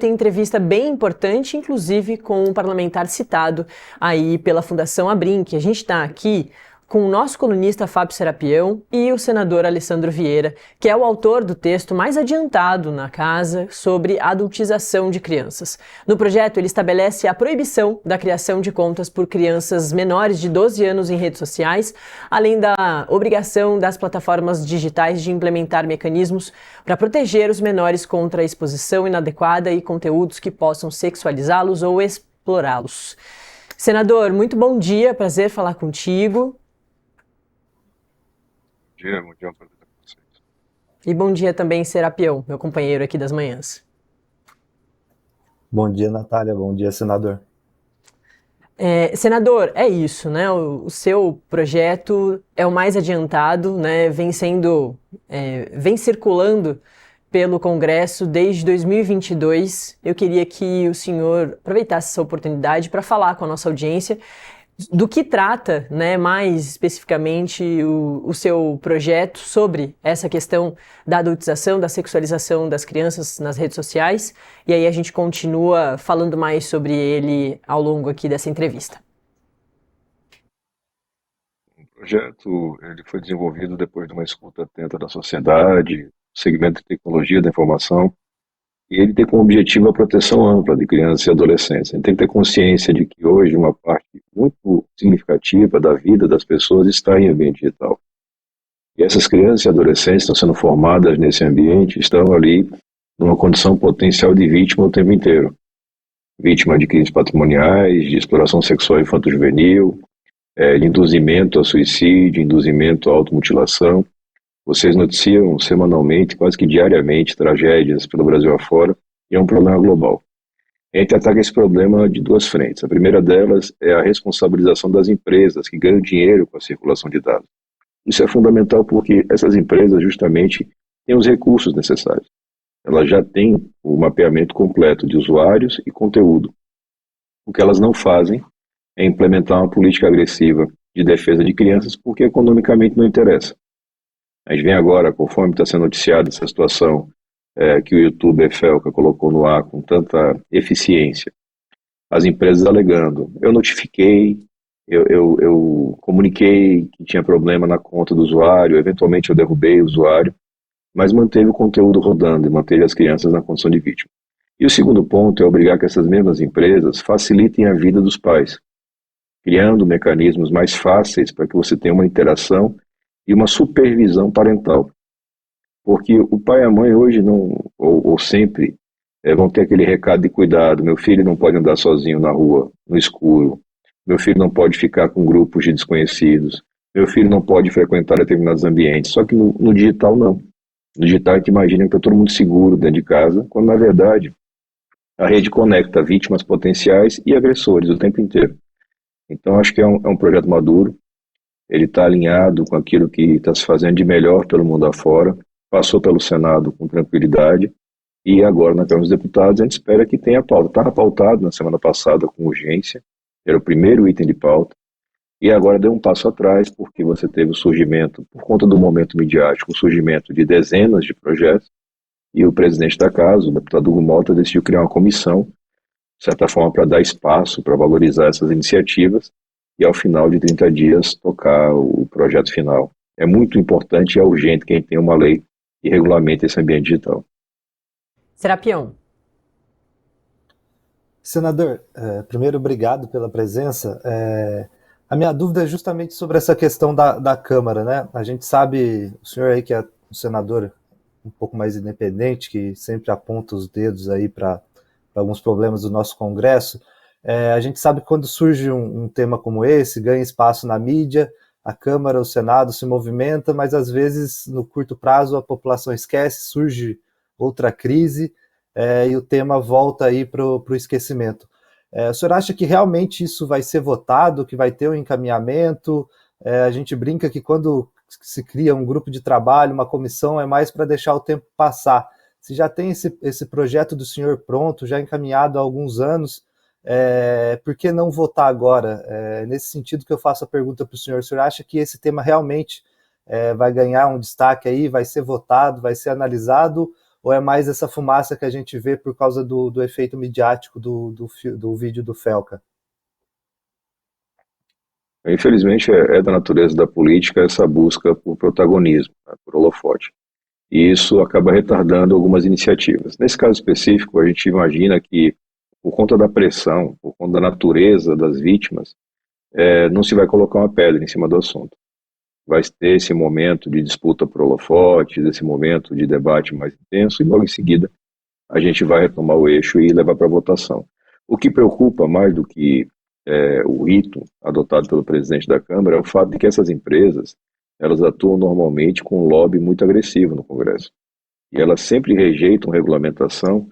Tem entrevista bem importante, inclusive com um parlamentar citado aí pela Fundação Abrinq. A gente está aqui com o nosso colunista Fábio Serapião e o senador Alessandro Vieira, que é o autor do texto mais adiantado na casa sobre a adultização de crianças. No projeto, ele estabelece a proibição da criação de contas por crianças menores de 12 anos em redes sociais, além da obrigação das plataformas digitais de implementar mecanismos para proteger os menores contra a exposição inadequada e conteúdos que possam sexualizá-los ou explorá-los. Senador, muito bom dia, prazer falar contigo. Bom dia, um prazer estar com vocês. E bom dia também, Serapião, meu companheiro aqui das manhãs. Bom dia, Natália. Bom dia, senador. Senador, é isso, né? O seu projeto é o mais adiantado, né? Vem circulando pelo Congresso desde 2022. Eu queria que o senhor aproveitasse essa oportunidade para falar com a nossa audiência do que trata, né, mais especificamente o seu projeto sobre essa questão da adultização, da sexualização das crianças nas redes sociais, e aí a gente continua falando mais sobre ele ao longo aqui dessa entrevista. O projeto ele foi desenvolvido depois de uma escuta atenta da sociedade, segmento de tecnologia da informação, e ele tem como objetivo a proteção ampla de crianças e adolescentes. A gente tem que ter consciência de que hoje uma parte muito significativa da vida das pessoas está em ambiente digital. E essas crianças e adolescentes estão sendo formadas nesse ambiente, estão ali numa condição potencial de vítima o tempo inteiro. Vítima de crimes patrimoniais, de exploração sexual infanto-juvenil, de induzimento a suicídio, induzimento à automutilação. Vocês noticiam semanalmente, quase que diariamente, tragédias pelo Brasil afora, e é um problema global. A gente ataca esse problema de duas frentes. A primeira delas é a responsabilização das empresas que ganham dinheiro com a circulação de dados. Isso é fundamental porque essas empresas justamente têm os recursos necessários. Elas já têm o mapeamento completo de usuários e conteúdo. O que elas não fazem é implementar uma política agressiva de defesa de crianças porque economicamente não interessa. A gente vem agora, conforme está sendo noticiada essa situação que o YouTube Felca colocou no ar com tanta eficiência, as empresas alegando, eu notifiquei, eu comuniquei que tinha problema na conta do usuário, eventualmente eu derrubei o usuário, mas manteve o conteúdo rodando e manteve as crianças na condição de vítima. E o segundo ponto é obrigar que essas mesmas empresas facilitem a vida dos pais, criando mecanismos mais fáceis para que você tenha uma interação e uma supervisão parental. Porque o pai e a mãe hoje não, ou sempre, vão ter aquele recado de cuidado, meu filho não pode andar sozinho na rua, no escuro, meu filho não pode ficar com grupos de desconhecidos, meu filho não pode frequentar determinados ambientes, só que no digital não. No digital a gente imagina que está todo mundo seguro dentro de casa, quando na verdade a rede conecta vítimas potenciais e agressores o tempo inteiro. Então acho que é um projeto maduro, ele está alinhado com aquilo que está se fazendo de melhor pelo mundo afora, passou pelo Senado com tranquilidade e agora na Câmara dos Deputados a gente espera que tenha pauta. Estava pautado na semana passada com urgência, era o primeiro item de pauta, e agora deu um passo atrás porque você teve o surgimento, por conta do momento midiático, o surgimento de dezenas de projetos e o presidente da casa, o deputado Hugo Malta, decidiu criar uma comissão, de certa forma para dar espaço, para valorizar essas iniciativas e ao final de 30 dias tocar o projeto final. É muito importante e é urgente que a gente tenha uma lei que regulamente esse ambiente digital. Serapião. Senador, primeiro, obrigado pela presença. A minha dúvida é justamente sobre essa questão da Câmara, né? A gente sabe, o senhor aí que é um senador um pouco mais independente, que sempre aponta os dedos aí para alguns problemas do nosso Congresso, a gente sabe que quando surge um tema como esse, ganha espaço na mídia, a Câmara, o Senado se movimenta, mas às vezes no curto prazo a população esquece, surge outra crise e o tema volta aí para o esquecimento. O senhor acha que realmente isso vai ser votado, que vai ter um encaminhamento? A gente brinca que quando se cria um grupo de trabalho, uma comissão, é mais para deixar o tempo passar. Se já tem esse projeto do senhor pronto, já encaminhado há alguns anos, por que não votar agora? Nesse sentido que eu faço a pergunta para o senhor acha que esse tema realmente vai ganhar um destaque aí, vai ser votado, vai ser analisado, ou é mais essa fumaça que a gente vê por causa do efeito midiático do vídeo do Felca? Infelizmente, é da natureza da política essa busca por protagonismo, né, por holofote. E isso acaba retardando algumas iniciativas. Nesse caso específico, a gente imagina que, por conta da pressão, por conta da natureza das vítimas, não se vai colocar uma pedra em cima do assunto. Vai ter esse momento de disputa por holofotes, esse momento de debate mais intenso, e logo em seguida a gente vai retomar o eixo e levar para votação. O que preocupa mais do que o rito adotado pelo presidente da Câmara é o fato de que essas empresas elas atuam normalmente com um lobby muito agressivo no Congresso. E elas sempre rejeitam regulamentação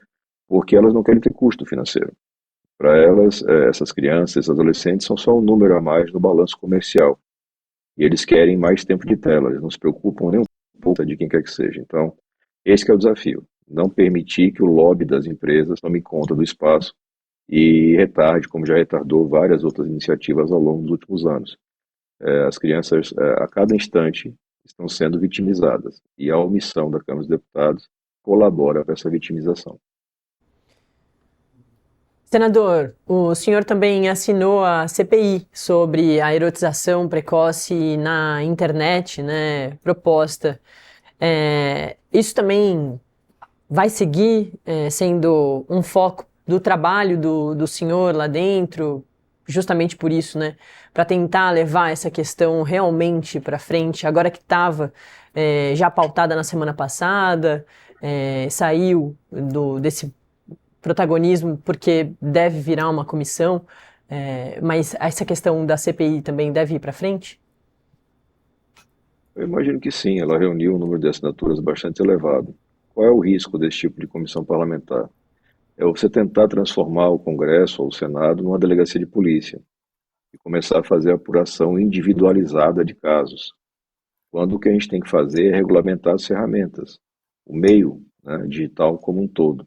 porque elas não querem ter custo financeiro. Para elas, essas crianças, esses adolescentes são só um número a mais no balanço comercial. E eles querem mais tempo de tela, eles não se preocupam nem um pouco de quem quer que seja. Então, esse que é o desafio. Não permitir que o lobby das empresas tome conta do espaço e retarde, como já retardou várias outras iniciativas ao longo dos últimos anos. As crianças, a cada instante, estão sendo vitimizadas. E a omissão da Câmara dos Deputados colabora para essa vitimização. Senador, o senhor também assinou a CPI sobre a erotização precoce na internet, né, proposta. Isso também vai seguir sendo um foco do trabalho do senhor lá dentro, justamente por isso, né, para tentar levar essa questão realmente para frente, agora que estava já pautada na semana passada, saiu desse protagonismo porque deve virar uma comissão, mas essa questão da CPI também deve ir para frente? Eu imagino que sim, ela reuniu um número de assinaturas bastante elevado. Qual é o risco desse tipo de comissão parlamentar? É você tentar transformar o Congresso ou o Senado numa delegacia de polícia e começar a fazer a apuração individualizada de casos, quando o que a gente tem que fazer é regulamentar as ferramentas, o meio, né, digital como um todo.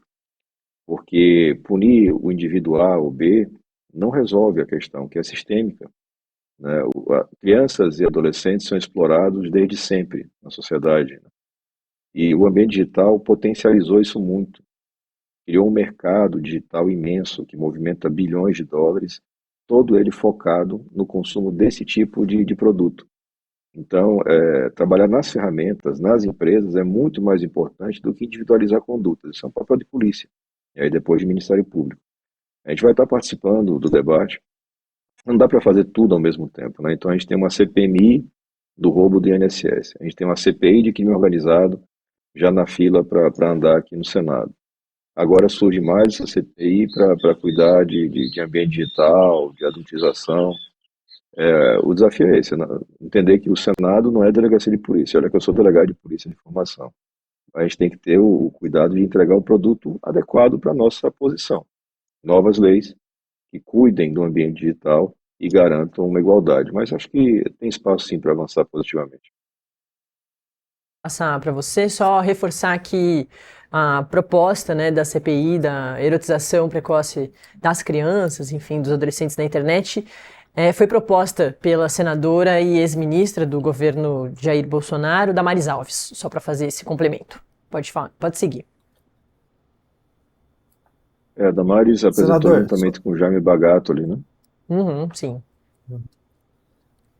Porque punir o indivíduo A ou B não resolve a questão, que é sistêmica, né? Crianças e adolescentes são explorados desde sempre na sociedade, né? E o ambiente digital potencializou isso muito. Criou um mercado digital imenso que movimenta bilhões de dólares, todo ele focado no consumo desse tipo de produto. Então, trabalhar nas ferramentas, nas empresas, é muito mais importante do que individualizar condutas. Isso é um papel de polícia, e aí depois de Ministério Público. A gente vai estar participando do debate. Não dá para fazer tudo ao mesmo tempo, né? Então a gente tem uma CPMI do roubo do INSS, a gente tem uma CPI de crime organizado já na fila para andar aqui no Senado. Agora surge mais essa CPI para cuidar de ambiente digital, de adultização. O desafio é esse, né? Entender que o Senado não é delegacia de polícia. Olha que eu sou delegado de polícia de informação. A gente tem que ter o cuidado de entregar o produto adequado para a nossa posição. Novas leis que cuidem do ambiente digital e garantam uma igualdade. Mas acho que tem espaço sim para avançar positivamente. Passar para você, só reforçar que a proposta, né, da CPI, da erotização precoce das crianças, enfim, dos adolescentes na internet, foi proposta pela senadora e ex-ministra do governo Jair Bolsonaro, Damares Alves, só para fazer esse complemento. Pode falar, pode seguir. A Damares apresentou Senador, juntamente com o Jaime Bagato ali, né? Sim.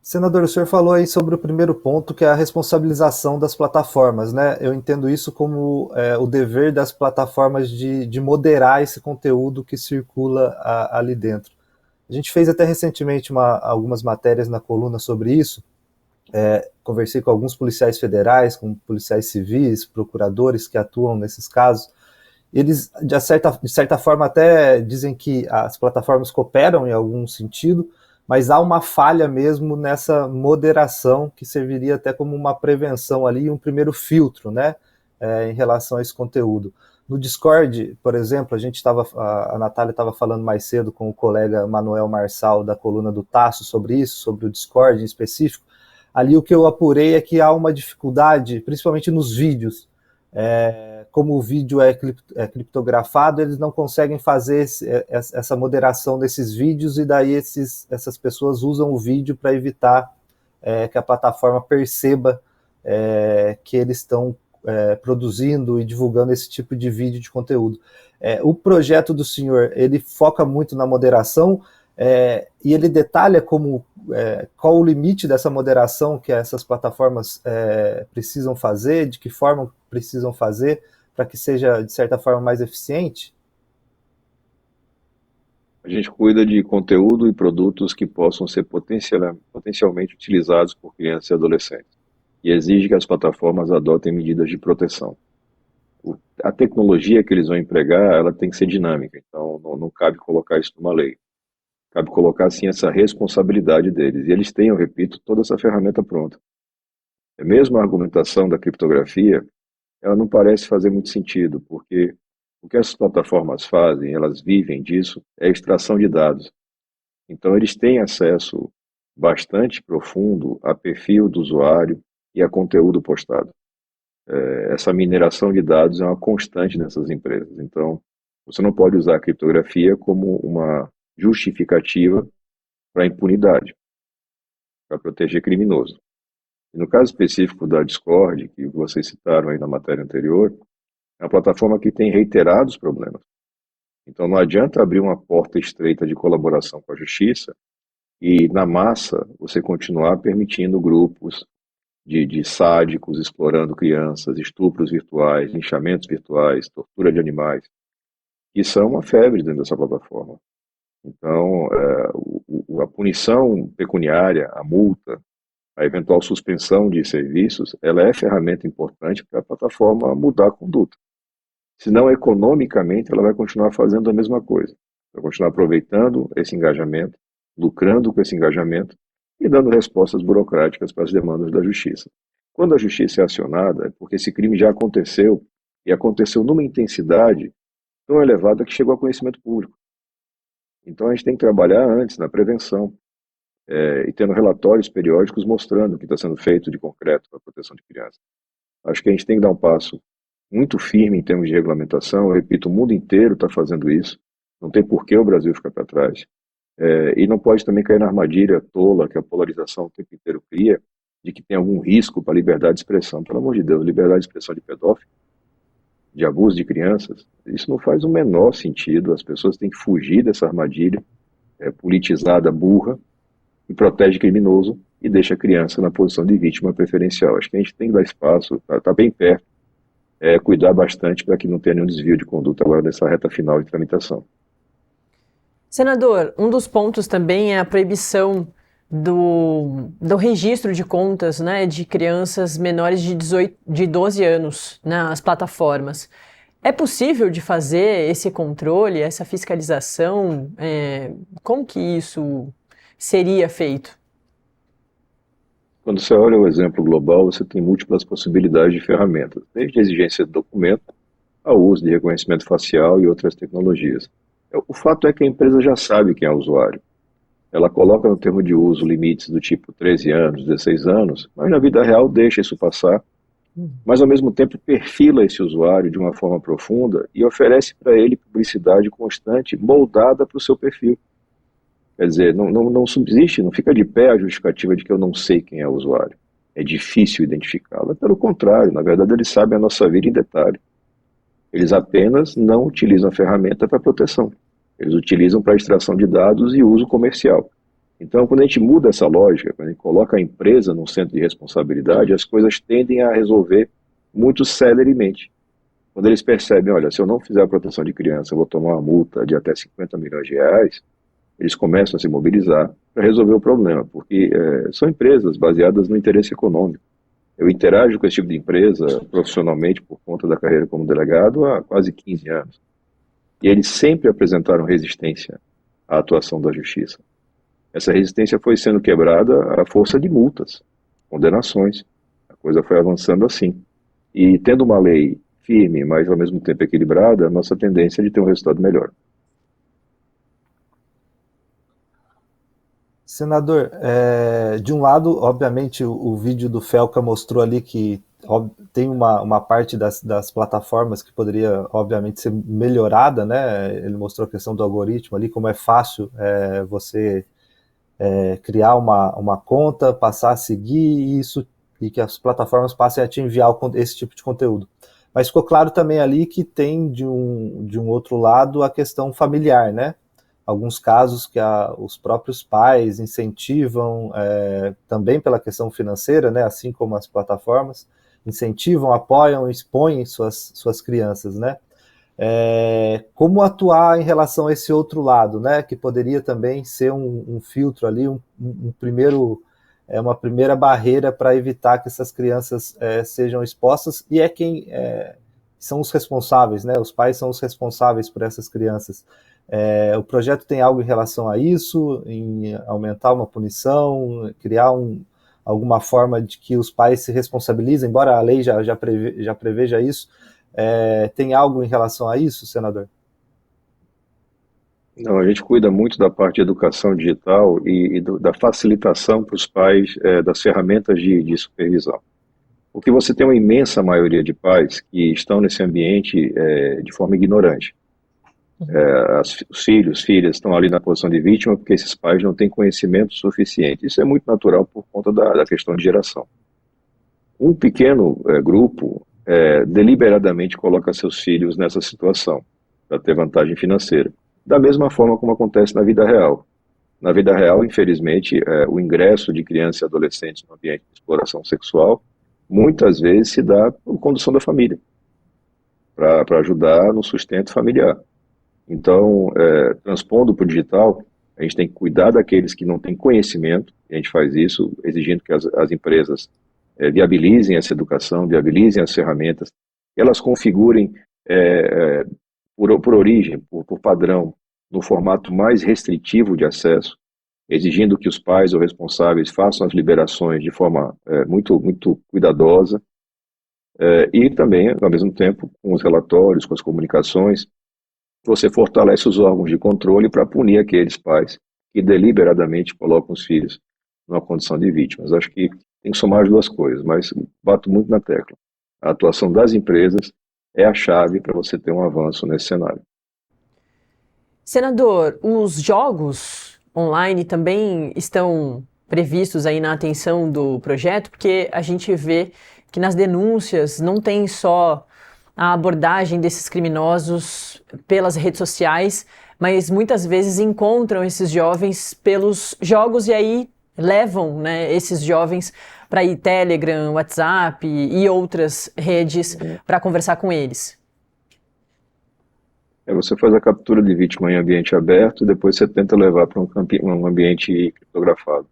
Senador, o senhor falou aí sobre o primeiro ponto, que é a responsabilização das plataformas, né? Eu entendo isso como o dever das plataformas de moderar esse conteúdo que circula ali dentro. A gente fez até recentemente algumas matérias na coluna sobre isso. Conversei com alguns policiais federais, com policiais civis, procuradores que atuam nesses casos. Eles, de certa forma, até dizem que as plataformas cooperam em algum sentido, mas há uma falha mesmo nessa moderação que serviria até como uma prevenção ali, um primeiro filtro, né, em relação a esse conteúdo. No Discord, por exemplo, a Natália estava falando mais cedo com o colega Manuel Marçal da coluna do Tasso sobre isso, sobre o Discord em específico. Ali o que eu apurei é que há uma dificuldade, principalmente nos vídeos. Como o vídeo é criptografado, eles não conseguem fazer essa moderação desses vídeos, e daí essas pessoas usam o vídeo para evitar que a plataforma perceba que eles estão produzindo e divulgando esse tipo de vídeo de conteúdo. O projeto do senhor, ele foca muito na moderação, e ele detalha qual o limite dessa moderação que essas plataformas precisam fazer, de que forma precisam fazer, para que seja, de certa forma, mais eficiente? A gente cuida de conteúdo e produtos que possam ser potencialmente utilizados por crianças e adolescentes, e exige que as plataformas adotem medidas de proteção. A tecnologia que eles vão empregar, ela tem que ser dinâmica, então não cabe colocar isso numa lei. Cabe colocar, sim, essa responsabilidade deles. E eles têm, eu repito, toda essa ferramenta pronta. Mesmo a argumentação da criptografia, ela não parece fazer muito sentido, porque o que essas plataformas fazem, elas vivem disso, é a extração de dados. Então, eles têm acesso bastante profundo a perfil do usuário e a conteúdo postado. Essa mineração de dados é uma constante nessas empresas. Então, você não pode usar a criptografia como uma justificativa para impunidade, para proteger criminoso. E no caso específico da Discord, que vocês citaram aí na matéria anterior, é uma plataforma que tem reiterados problemas. Então não adianta abrir uma porta estreita de colaboração com a justiça e, na massa, você continuar permitindo grupos de sádicos explorando crianças, estupros virtuais, linchamentos virtuais, tortura de animais, que são uma febre dentro dessa plataforma. Então, a punição pecuniária, a multa, a eventual suspensão de serviços, ela é ferramenta importante para a plataforma mudar a conduta. Senão, economicamente, ela vai continuar fazendo a mesma coisa. Vai continuar aproveitando esse engajamento, lucrando com esse engajamento e dando respostas burocráticas para as demandas da justiça. Quando a justiça é acionada, é porque esse crime já aconteceu, e aconteceu numa intensidade tão elevada que chegou ao conhecimento público. Então, a gente tem que trabalhar antes, na prevenção, e tendo relatórios periódicos mostrando o que está sendo feito de concreto para a proteção de crianças. Acho que a gente tem que dar um passo muito firme em termos de regulamentação. Eu repito, o mundo inteiro está fazendo isso, não tem por que o Brasil ficar para trás. E não pode também cair na armadilha tola que a polarização o tempo inteiro cria, de que tem algum risco para a liberdade de expressão. Pelo amor de Deus, liberdade de expressão de pedófilo, de abuso de crianças, isso não faz o menor sentido. As pessoas têm que fugir dessa armadilha politizada, burra, que protege criminoso e deixa a criança na posição de vítima preferencial. Acho que a gente tem que dar espaço, tá bem perto, cuidar bastante para que não tenha nenhum desvio de conduta agora nessa reta final de tramitação. Senador, um dos pontos também é a proibição do registro de contas, né, de crianças menores de 12 anos nas plataformas. É possível de fazer esse controle, essa fiscalização? Como que isso seria feito? Quando você olha o exemplo global, você tem múltiplas possibilidades de ferramentas, desde a exigência de documento ao uso de reconhecimento facial e outras tecnologias. O fato é que a empresa já sabe quem é o usuário. Ela coloca no termo de uso limites do tipo 13 anos, 16 anos, mas na vida real deixa isso passar, mas ao mesmo tempo perfila esse usuário de uma forma profunda e oferece para ele publicidade constante, moldada para o seu perfil. Quer dizer, não subsiste, não fica de pé a justificativa de que eu não sei quem é o usuário. É difícil identificá-lo. Pelo contrário, na verdade eles sabem a nossa vida em detalhe. Eles apenas não utilizam a ferramenta para proteção. Eles utilizam para extração de dados e uso comercial. Então, quando a gente muda essa lógica, quando a gente coloca a empresa num centro de responsabilidade, as coisas tendem a resolver muito celeremente. Quando eles percebem, olha, se eu não fizer a proteção de criança, eu vou tomar uma multa de até 50 milhões de reais, eles começam a se mobilizar para resolver o problema, porque são empresas baseadas no interesse econômico. Eu interajo com esse tipo de empresa profissionalmente por conta da carreira como delegado há quase 15 anos. E eles sempre apresentaram resistência à atuação da justiça. Essa resistência foi sendo quebrada à força de multas, condenações. A coisa foi avançando assim. E tendo uma lei firme, mas ao mesmo tempo equilibrada, a nossa tendência é de ter um resultado melhor. Senador, de um lado, obviamente, o vídeo do Felca mostrou ali que tem uma parte das plataformas que poderia, obviamente, ser melhorada, né? Ele mostrou a questão do algoritmo ali, como é fácil você criar uma conta, passar a seguir, e isso e que as plataformas passem a te enviar esse tipo de conteúdo. Mas ficou claro também ali que tem de um outro lado a questão familiar, né? Alguns casos que os próprios pais incentivam, também pela questão financeira, né? Assim como as plataformas, incentivam, apoiam, expõem suas crianças, né? Como atuar em relação a esse outro lado, né? Que poderia também ser um filtro ali, uma primeira barreira para evitar que essas crianças sejam expostas, e quem são os responsáveis, né? Os pais são os responsáveis por essas crianças. O projeto tem algo em relação a isso, em aumentar uma punição, criar alguma forma de que os pais se responsabilizem, embora a lei já preveja isso. Tem algo em relação a isso, senador? Não, a gente cuida muito da parte de educação digital e da facilitação para os pais das ferramentas de supervisão. Porque você tem uma imensa maioria de pais que estão nesse ambiente de forma ignorante. Os filhos, filhas estão ali na posição de vítima porque esses pais não têm conhecimento suficiente. Isso é muito natural por conta da questão de geração. Um pequeno grupo deliberadamente coloca seus filhos nessa situação para ter vantagem financeira. Da mesma forma como acontece na vida real. Na vida real, infelizmente, o ingresso de crianças e adolescentes no ambiente de exploração sexual muitas vezes se dá por condução da família, para ajudar no sustento familiar. Então, transpondo para o digital, a gente tem que cuidar daqueles que não têm conhecimento, e a gente faz isso exigindo que as empresas viabilizem essa educação, viabilizem as ferramentas, que elas configurem por origem, por padrão, no formato mais restritivo de acesso, exigindo que os pais ou responsáveis façam as liberações de forma muito, muito cuidadosa, e também, ao mesmo tempo, com os relatórios, com as comunicações, você fortalece os órgãos de controle para punir aqueles pais que deliberadamente colocam os filhos numa condição de vítimas. Acho que tem que somar as duas coisas, mas bato muito na tecla. A atuação das empresas é a chave para você ter um avanço nesse cenário. Senador, os jogos online também estão previstos aí na atenção do projeto, porque a gente vê que nas denúncias não tem só a abordagem desses criminosos pelas redes sociais, mas muitas vezes encontram esses jovens pelos jogos e aí levam, né, esses jovens para ir Telegram, WhatsApp e outras redes para conversar com eles. Você faz a captura de vítima em ambiente aberto, depois você tenta levar para um ambiente criptografado.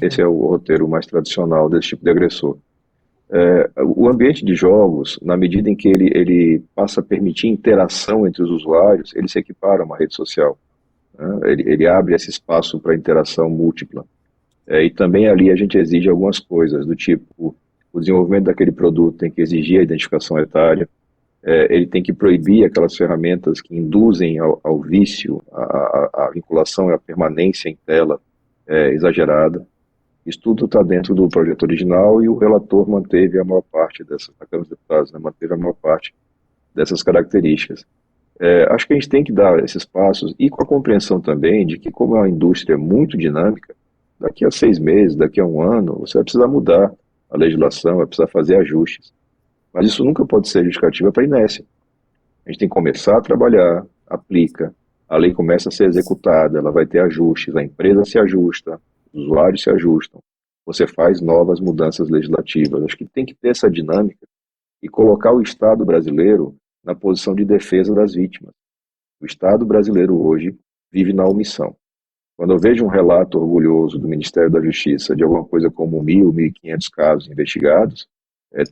Esse é o roteiro mais tradicional desse tipo de agressor. O ambiente de jogos, na medida em que ele passa a permitir interação entre os usuários, ele se equipara a uma rede social. Né? Ele abre esse espaço para interação múltipla. E também ali a gente exige algumas coisas, do tipo, o desenvolvimento daquele produto tem que exigir a identificação etária, ele tem que proibir aquelas ferramentas que induzem ao vício, a vinculação e a permanência em tela exagerada. Isso tudo está dentro do projeto original e o relator manteve a maior parte dessas, a Câmara dos Deputados, né, manteve a maior parte dessas características. Acho que a gente tem que dar esses passos e com a compreensão também de que, como é uma indústria muito dinâmica, daqui a 6 meses, daqui a 1 ano, você vai precisar mudar a legislação, vai precisar fazer ajustes. Mas isso nunca pode ser justificativa para a inércia. A gente tem que começar a trabalhar, aplica, a lei começa a ser executada, ela vai ter ajustes, a empresa se ajusta, os usuários se ajustam, você faz novas mudanças legislativas. Acho que tem que ter essa dinâmica e colocar o Estado brasileiro na posição de defesa das vítimas. O Estado brasileiro hoje vive na omissão. Quando eu vejo um relato orgulhoso do Ministério da Justiça de alguma coisa como 1.000, 1.500 casos investigados,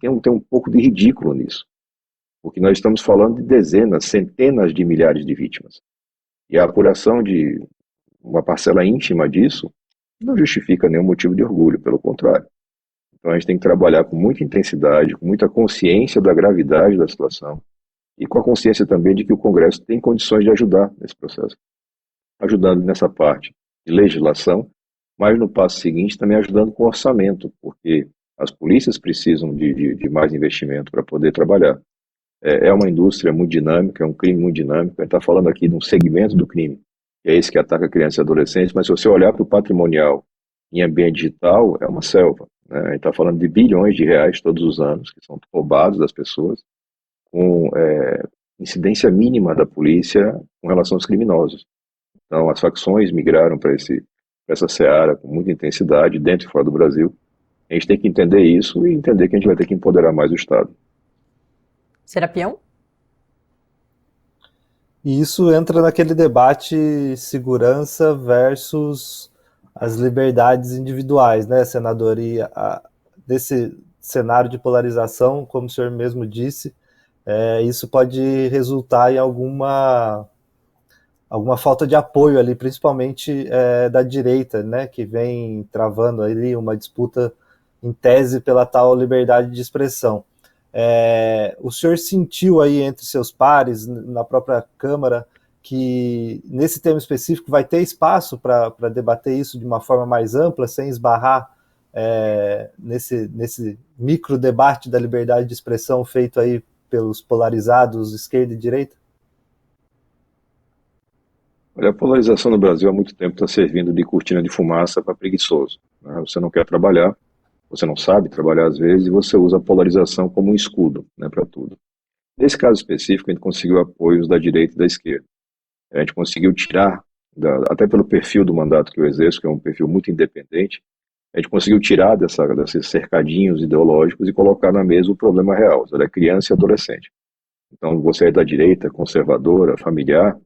tem um pouco de ridículo nisso. Porque nós estamos falando de dezenas, centenas de milhares de vítimas. E a apuração de uma parcela ínfima disso não justifica nenhum motivo de orgulho, pelo contrário. Então a gente tem que trabalhar com muita intensidade, com muita consciência da gravidade da situação e com a consciência também de que o Congresso tem condições de ajudar nesse processo. Ajudando nessa parte de legislação, mas no passo seguinte também ajudando com orçamento, porque as polícias precisam de mais investimento para poder trabalhar. É uma indústria muito dinâmica, é um crime muito dinâmico. A gente está falando aqui de um segmento do crime, que é esse que ataca crianças e adolescentes, mas se você olhar para o patrimonial em ambiente digital, é uma selva. né? A gente está falando de bilhões de reais todos os anos que são roubados das pessoas, com incidência mínima da polícia com relação aos criminosos. Então, as facções migraram para essa seara com muita intensidade, dentro e fora do Brasil. A gente tem que entender isso e entender que a gente vai ter que empoderar mais o Estado. Serapião? E isso entra naquele debate segurança versus as liberdades individuais, né, senador? E desse cenário de polarização, como o senhor mesmo disse, isso pode resultar em alguma falta de apoio ali, principalmente da direita, né, que vem travando ali uma disputa em tese pela tal liberdade de expressão. O senhor sentiu aí entre seus pares, na própria Câmara, que nesse tema específico vai ter espaço para debater isso de uma forma mais ampla, sem esbarrar nesse micro debate da liberdade de expressão feito aí pelos polarizados esquerda e direita? Olha, a polarização no Brasil há muito tempo está servindo de cortina de fumaça para preguiçoso, né? Você não quer trabalhar, você não sabe trabalhar às vezes, e você usa a polarização como um escudo, né, para tudo. Nesse caso específico, a gente conseguiu apoios da direita e da esquerda. A gente conseguiu tirar, até pelo perfil do mandato que eu exerço, que é um perfil muito independente, a gente conseguiu tirar desses cercadinhos ideológicos e colocar na mesa o problema real, da criança e adolescente. Então, você é da direita, conservadora, familiar,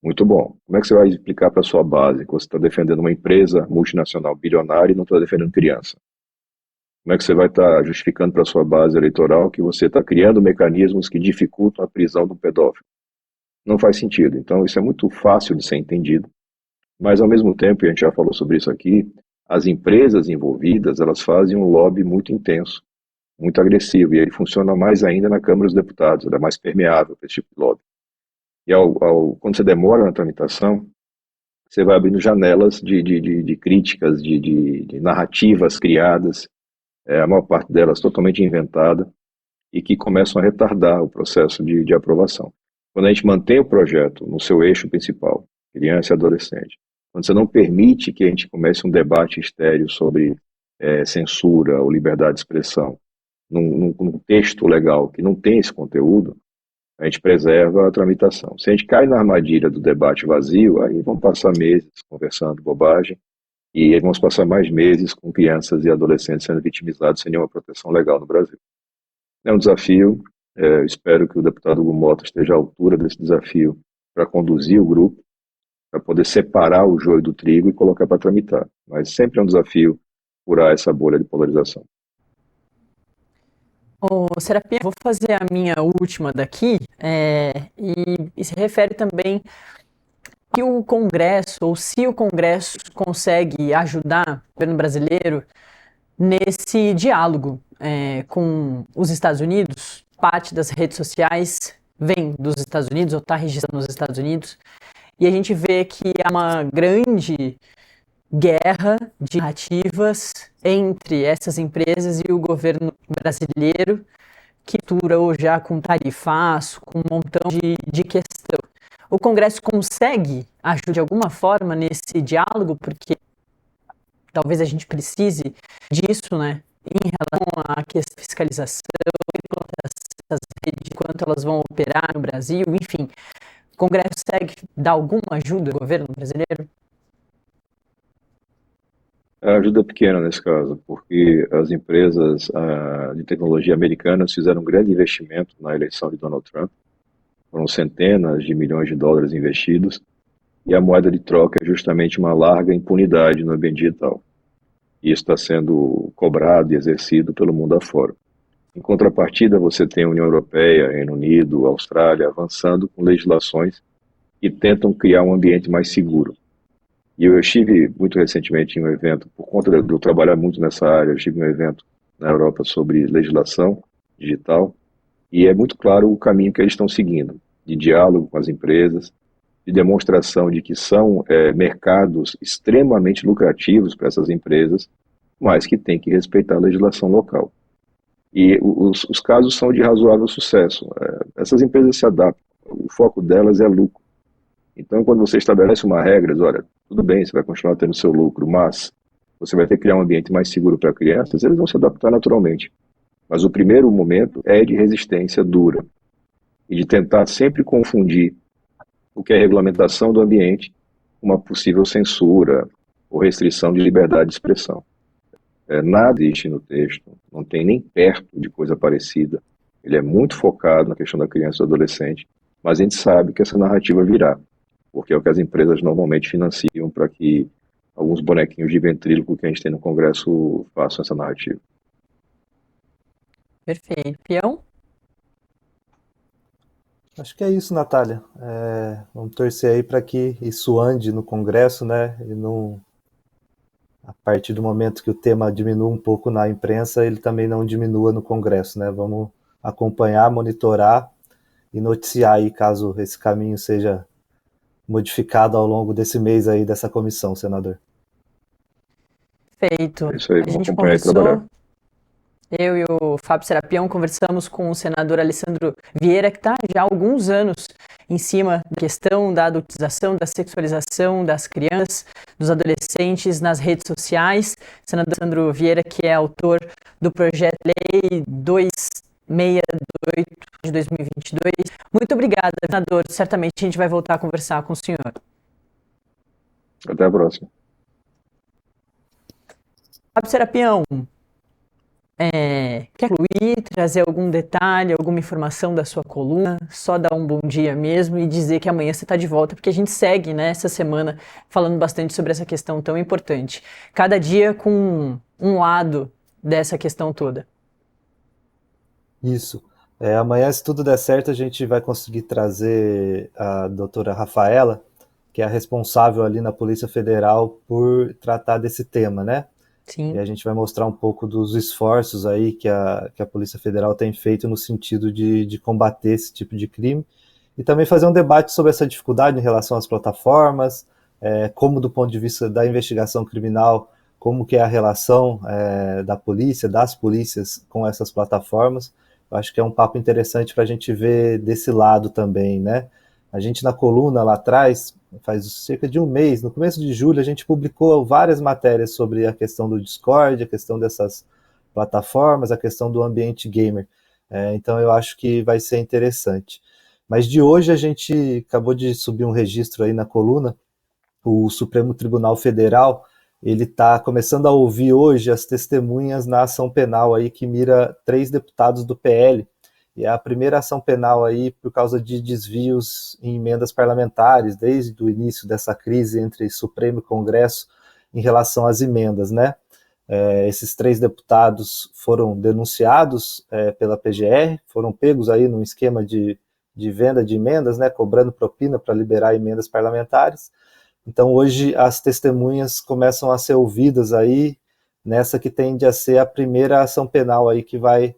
muito bom. Como é que você vai explicar para a sua base que você está defendendo uma empresa multinacional bilionária e não está defendendo criança? Como é que você vai estar justificando para a sua base eleitoral que você está criando mecanismos que dificultam a prisão do pedófilo? Não faz sentido. Então, isso é muito fácil de ser entendido, mas, ao mesmo tempo, e a gente já falou sobre isso aqui, as empresas envolvidas, elas fazem um lobby muito intenso, muito agressivo, e ele funciona mais ainda na Câmara dos Deputados, ele é mais permeável para esse tipo de lobby. E quando você demora na tramitação, você vai abrindo janelas de críticas, de narrativas criadas, a maior parte delas totalmente inventada, e que começam a retardar o processo de aprovação. Quando a gente mantém o projeto no seu eixo principal, criança e adolescente, quando você não permite que a gente comece um debate estéril sobre censura ou liberdade de expressão, num texto legal que não tem esse conteúdo, a gente preserva a tramitação. Se a gente cai na armadilha do debate vazio, aí vamos passar meses conversando bobagem, e aí vamos passar mais meses com crianças e adolescentes sendo vitimizados sem nenhuma proteção legal no Brasil. É um desafio, espero que o deputado Hugo Mota esteja à altura desse desafio para conduzir o grupo, para poder separar o joio do trigo e colocar para tramitar. Mas sempre é um desafio furar essa bolha de polarização. Ô, Serapia, vou fazer a minha última daqui, e se refere também que o Congresso, ou se o Congresso consegue ajudar o governo brasileiro nesse diálogo com os Estados Unidos. Parte das redes sociais vem dos Estados Unidos, ou está registrada nos Estados Unidos, e a gente vê que há uma grande guerra de narrativas entre essas empresas e o governo brasileiro, que atura já com tarifas, com um montão de questão. O Congresso consegue ajudar de alguma forma nesse diálogo, porque talvez a gente precise disso, né? Em relação à questão da fiscalização, essas redes, de quanto elas vão operar no Brasil, enfim. O Congresso consegue dar alguma ajuda ao governo brasileiro? A ajuda é pequena nesse caso, porque as empresas de tecnologia americanas fizeram um grande investimento na eleição de Donald Trump. Foram centenas de milhões de dólares investidos, e a moeda de troca é justamente uma larga impunidade no ambiente digital. E isso está sendo cobrado e exercido pelo mundo afora. Em contrapartida, você tem a União Europeia, Reino Unido, Austrália avançando com legislações que tentam criar um ambiente mais seguro. E eu estive muito recentemente em um evento, por conta de eu trabalhar muito nessa área, eu estive em um evento na Europa sobre legislação digital, e é muito claro o caminho que eles estão seguindo, de diálogo com as empresas, de demonstração de que são mercados extremamente lucrativos para essas empresas, mas que tem que respeitar a legislação local. E os casos são de razoável sucesso. Essas empresas se adaptam, o foco delas é lucro. Então, quando você estabelece uma regra, olha, tudo bem, você vai continuar tendo seu lucro, mas você vai ter que criar um ambiente mais seguro para crianças, eles vão se adaptar naturalmente. Mas o primeiro momento é de resistência dura e de tentar sempre confundir o que é regulamentação do ambiente com uma possível censura ou restrição de liberdade de expressão. Nada existe no texto, não tem nem perto de coisa parecida. Ele é muito focado na questão da criança e do adolescente, mas a gente sabe que essa narrativa virá, porque é o que as empresas normalmente financiam para que alguns bonequinhos de ventríloco que a gente tem no Congresso façam essa narrativa. Perfeito. Peão? Acho que é isso, Natália. Vamos torcer aí para que isso ande no Congresso, né? E não, a partir do momento que o tema diminua um pouco na imprensa, ele também não diminua no Congresso, né? Vamos acompanhar, monitorar e noticiar aí caso esse caminho seja modificado ao longo desse mês aí dessa comissão, senador. Feito. É isso aí, A vamos gente acompanhar e trabalhar. eu e o Fábio Serapião conversamos com o senador Alessandro Vieira, que está já há alguns anos em cima da questão da adultização, da sexualização das crianças, dos adolescentes nas redes sociais. O senador Alessandro Vieira, que é autor do projeto Lei 268 de 2022. Muito obrigada, senador. Certamente a gente vai voltar a conversar com o senhor. Até a próxima. Fábio Serapião, quer concluir, trazer algum detalhe, alguma informação da sua coluna? Só dar um bom dia mesmo e dizer que amanhã você está de volta, porque a gente segue, né, essa semana falando bastante sobre essa questão tão importante. Cada dia com um lado dessa questão toda. Isso. Amanhã, se tudo der certo, a gente vai conseguir trazer a doutora Rafaela, que é a responsável ali na Polícia Federal por tratar desse tema, né? Sim. E a gente vai mostrar um pouco dos esforços aí que a Polícia Federal tem feito no sentido de combater esse tipo de crime e também fazer um debate sobre essa dificuldade em relação às plataformas, como do ponto de vista da investigação criminal, como que é a relação da polícia, das polícias com essas plataformas. Eu acho que é um papo interessante para a gente ver desse lado também, né? A gente na coluna lá atrás, faz cerca de um mês, no começo de julho, a gente publicou várias matérias sobre a questão do Discord, a questão dessas plataformas, a questão do ambiente gamer. Então eu acho que vai ser interessante. Mas de hoje a gente acabou de subir um registro aí na coluna, o Supremo Tribunal Federal, ele está começando a ouvir hoje as testemunhas na ação penal aí que mira 3 deputados do PL, e é a primeira ação penal aí por causa de desvios em emendas parlamentares, desde o início dessa crise entre Supremo e Congresso em relação às emendas, né? Esses 3 deputados foram denunciados pela PGR, foram pegos aí num esquema de venda de emendas, né? Cobrando propina para liberar emendas parlamentares. Então hoje as testemunhas começam a ser ouvidas aí nessa que tende a ser a primeira ação penal aí que vai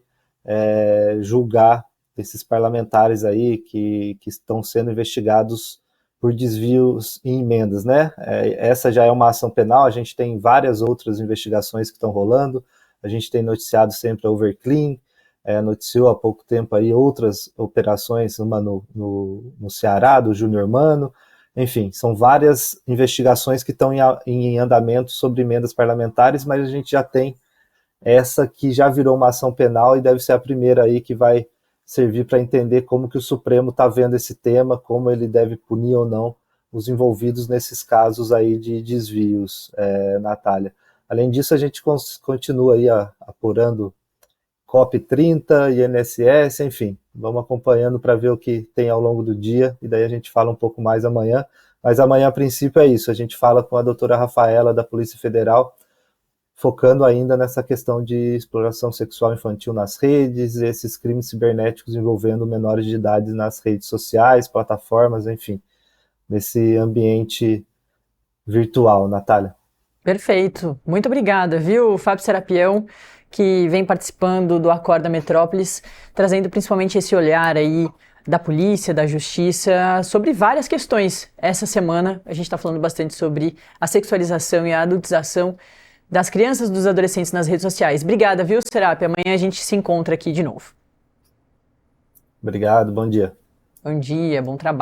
julgar esses parlamentares aí que estão sendo investigados por desvios em emendas, né? Essa já é uma ação penal, a gente tem várias outras investigações que estão rolando, a gente tem noticiado sempre a Overclean, noticiou há pouco tempo aí outras operações, uma no Ceará, do Júnior Mano, enfim, são várias investigações que estão em andamento sobre emendas parlamentares, mas a gente já tem essa que já virou uma ação penal e deve ser a primeira aí que vai servir para entender como que o Supremo está vendo esse tema, como ele deve punir ou não os envolvidos nesses casos aí de desvios, Natália. Além disso, a gente continua aí apurando COP30, INSS, enfim, vamos acompanhando para ver o que tem ao longo do dia, e daí a gente fala um pouco mais amanhã, mas amanhã, a princípio, é isso, a gente fala com a doutora Rafaela, da Polícia Federal, focando ainda nessa questão de exploração sexual infantil nas redes, esses crimes cibernéticos envolvendo menores de idade nas redes sociais, plataformas, enfim, nesse ambiente virtual, Natália. Perfeito. Muito obrigada, viu, Fábio Serapião, que vem participando do Acorda Metrópolis, trazendo principalmente esse olhar aí da polícia, da justiça, sobre várias questões. Essa semana a gente está falando bastante sobre a sexualização e a adultização das crianças e dos adolescentes nas redes sociais. Obrigada, viu, Serap? Amanhã a gente se encontra aqui de novo. Obrigado, bom dia. Bom dia, bom trabalho.